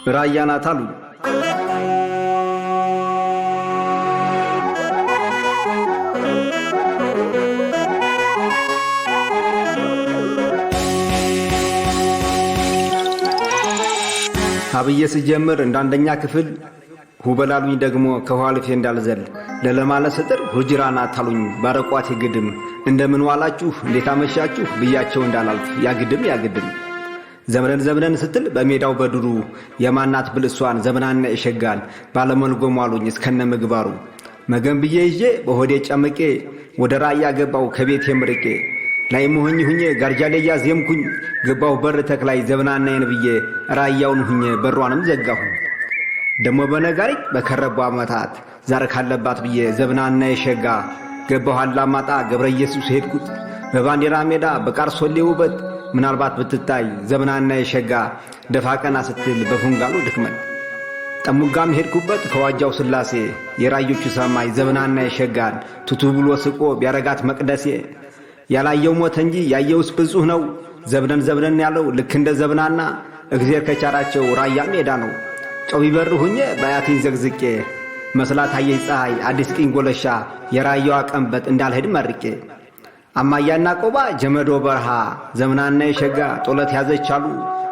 ራያ ናት አሉኝ። አብዬ ስጀምር እንዳንደኛ ክፍል ሁበላሉኝ ደግሞ ከኋልፌ እንዳልዘል ለለማለት ስጥር ሁጅራ ናት አሉኝ ባረቋት ግድም እንደምን ዋላችሁ እንዴት አመሻችሁ ብያቸው እንዳላልፍ ያግድም ዘመነን ስትል በሜዳው በዱሩ የማናት ብልሷን ዘመናና ይሸጋል ባለመልጎም አሉኝ እስከነ ምግባሩ መገንብዬ ይዤ በሆዴ ጨምቄ ወደ ራያ ገባው ከቤት የምርቄ ላይ ሞህኝ ሁኜ ጋርጃሌያ ዜምኩኝ ገባው በር ተክላይ ዘመናና የነብዬ ራያውን ሁኜ በሯንም ዘጋሁ ደሞ በነጋሪ በከረቡ አመታት ዛር ካለባት ብዬ ዘመናና ይሸጋ ገባው አላማጣ ገብረ ኢየሱስ ሄድኩት በባንዲራ ሜዳ በቃርሶሌ ውበት ምናልባት ብትታይ ዘመናና ይሸጋ ደፋቀና ስትል በፉንጋሉ ድክመት ጠሙጋም ሄድኩበት ከዋጃው ስላሴ የራዮቹ ሰማይ ዘመናና ይሸጋን ቱቱ ብሎ ስቆ ቢያረጋት መቅደሴ ያላየው ሞት እንጂ ያየውስ ብዙህ ነው ዘብነን ያለው ልክ እንደ ዘብናና እግዚአብሔር ከቻራቸው ራያ ሜዳ ነው ጮቢ በር ሁኜ ባያቲን ዘግዝቄ መስላት አየይ ፀሐይ አዲስ ቂን ጎለሻ የራያው አቀንበት እንዳልሄድ መርቄ አማያና ቆባ ጀመዶ በርሃ ዘመናና ይሸጋ ጦለት ያዘቻሉ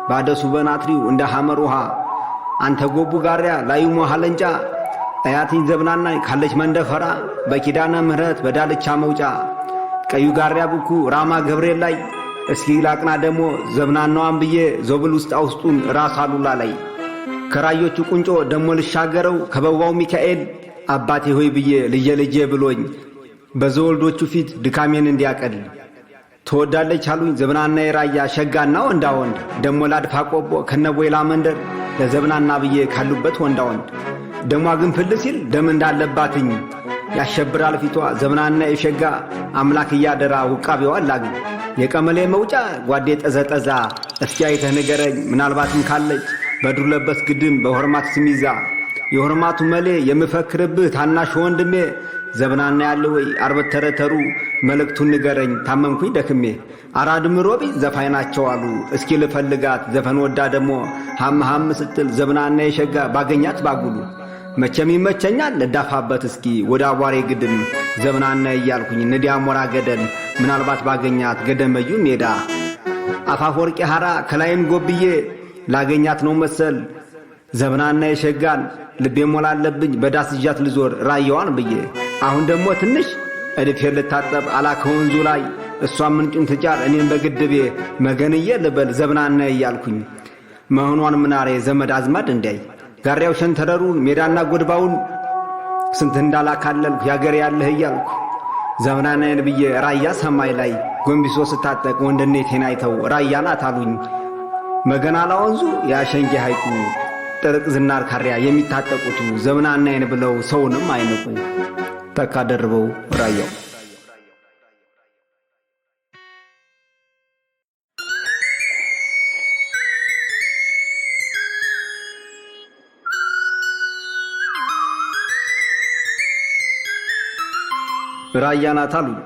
ባደሱ በናትሪው እንደ ሐመር ውሃ አንተ ጎቡ ጋሪያ ላዩ ሞሃለንጫ አያቲን ዘብናና ካለች መንደፈራ በኪዳነ ምህረት በዳልቻ መውጫ ቀዩ ጋሪያ ብኩ ራማ ገብርኤል ላይ እስኪ ላቅና ደሞ ዘብናናዋን ብዬ ዞብል ውስጡን ራስ አሉላ ላይ ከራዮቹ ቁንጮ ደሞ ልሻገረው ከበዋው ሚካኤል አባቴ ሆይ ብዬ ልጄ ብሎኝ በዘወልዶቹ ፊት ድካሜን እንዲያቀል ተወዳለች አሉኝ ዘብናና የራያ ሸጋና ወንዳወንድ ደሞ ላድፋ ቆቦ ከነቦይላ መንደር ለዘብናና ብዬ ካሉበት ወንዳወንድ ደሞ ግንፍል ሲል ደም እንዳለባትኝ ያሸብራል ፊቷ ዘመናና የሸጋ አምላክ ያደራ ውቃቢዋ ላግ የቀመሌ መውጫ ጓዴ ጠዘጠዛ እስኪ አይተህ ንገረኝ ምናልባትም ካለች በዱር ለበስ ግድም በሆርማት ስሚዛ የሆርማቱ መሌ የምፈክርብህ ታናሽ ወንድሜ ዘመናና ያለ ወይ አርበት ተረተሩ መልእክቱን ንገረኝ ታመምኩኝ ደክሜ አራድም ሮቢ ዘፋይናቸው አሉ እስኪ ልፈልጋት ዘፈን ወዳ ደሞ ሃም ስትል ዘመናና የሸጋ ባገኛት ባጉሉ መቼም ይመቸኛል ለዳፋበት እስኪ ወደ አቧሬ ግድም ዘመናና እያልኩኝ ንዲያ ሞራ ገደል ምናልባት ባገኛት ገደመዩ ሜዳ አፋፍ ወርቄ ሐራ ከላይም ጎብዬ ላገኛት ነው መሰል ዘመናና የሸጋን ልቤ ሞላለብኝ በዳስ ጃት ልዞር ራያዋን ብዬ አሁን ደሞ ትንሽ እድፌ ልታጠብ አላከ ወንዙ ላይ እሷም ምንጭን ትጫር እኔም በግድቤ መገንዬ ልበል ዘመናና እያልኩኝ መሆኗን ምናሬ ዘመድ አዝማድ እንዲያይ ጋሪያው ሸንተረሩን ሜዳና ጎድባውን ስንት እንዳላካለልኩ ያገር ያለህ እያልኩ ዘመናናዬን ብዬ ራያ ሰማይ ላይ ጎንቢሶ ስታጠቅ ወንድነቴን አይተው ራያ ናት አሉኝ መገናላ ወንዙ ያሸንጌ ሐይቁ ጥርቅ ዝናር ካሪያ የሚታጠቁቱ ዘመናናዬን ብለው ሰውንም አይነቁ ተካደርበው ራያው ራያ ናት አሉኝ